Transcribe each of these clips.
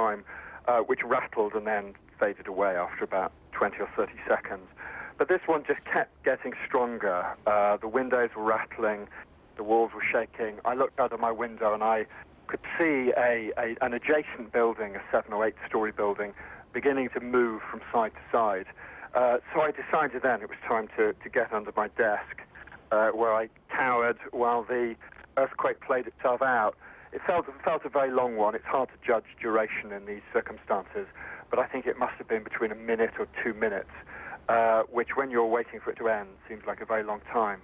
time, which rattled and then faded away after about 20 or 30 seconds. But this one just kept getting stronger. The windows were rattling, the walls were shaking. I looked out of my window and I could see an adjacent building, a 7 or 8 story building, beginning to move from side to side. So I decided then it was time to get under my desk, where I cowered while the earthquake played itself out. It felt a very long one. It's hard to judge duration in these circumstances, but I think it must have been between a minute or 2 minutes, which when you're waiting for it to end seems like a very long time.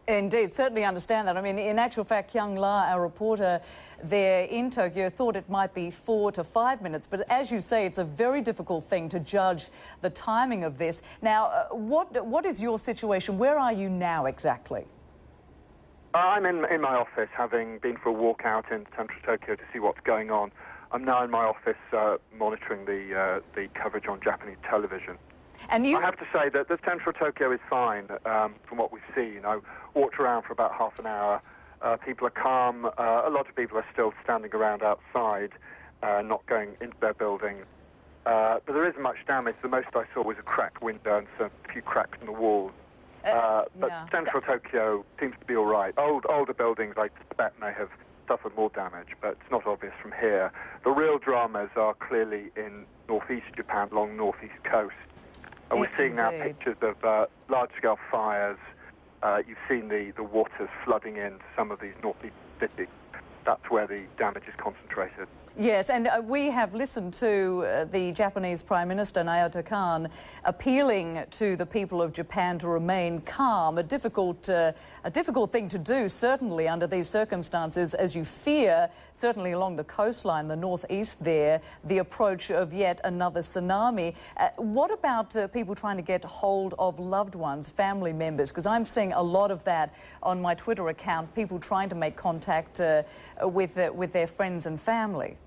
Indeed, certainly understand that. I mean, in actual fact, Kyung La, our reporter there in Tokyo, thought it might be 4 to 5 minutes. But as you say, it's a very difficult thing to judge the timing of this. Now, what is your situation? Where are you now exactly? I'm in my office, having been for a walk out in central Tokyo to see what's going on. I'm now in my office monitoring the coverage on Japanese television. And I have to say that the central Tokyo is fine from what we've seen. I walked around for about half an hour. People are calm. A lot of people are still standing around outside, not going into their buildings. But there isn't much damage. The most I saw was a cracked window and a few cracks in the walls. But yeah. Central Tokyo seems to be all right. Older buildings, I suspect, may have suffered more damage, but it's not obvious from here. The real dramas are clearly in northeast Japan, along northeast coast. We're seeing now pictures of large-scale fires. You've seen the waters flooding into some of these northeast cities. That's where the damage is concentrated. Yes, and we have listened to the Japanese Prime Minister, Naoto Kan, appealing to the people of Japan to remain calm, a difficult thing to do, certainly under these circumstances, as you fear, certainly along the coastline, the northeast there, the approach of yet another tsunami. What about people trying to get hold of loved ones, family members? Because I'm seeing a lot of that on my Twitter account, people trying to make contact with their friends and family.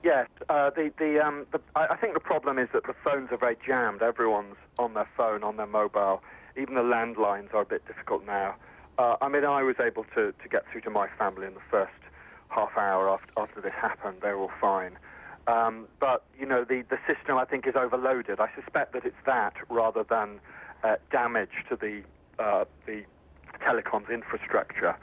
Yes, I think the problem is that the phones are very jammed. Everyone's on their phone, on their mobile. Even the landlines are a bit difficult now. I mean, I was able to get through to my family in the first half hour after this happened. They were all fine. But, you know, the system, I think, is overloaded. I suspect that it's that rather than damage to the telecoms infrastructure.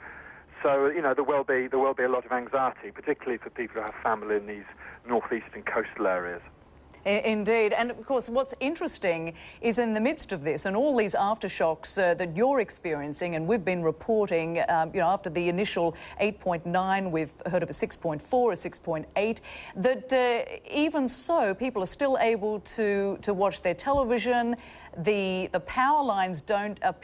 So, you know, there will be a lot of anxiety, particularly for people who have family in these northeastern coastal areas. Indeed. And, of course, what's interesting is in the midst of this and all these aftershocks that you're experiencing, and we've been reporting, you know, after the initial 8.9, we've heard of a 6.4, a 6.8, that even so, people are still able to watch their television. The power lines don't appear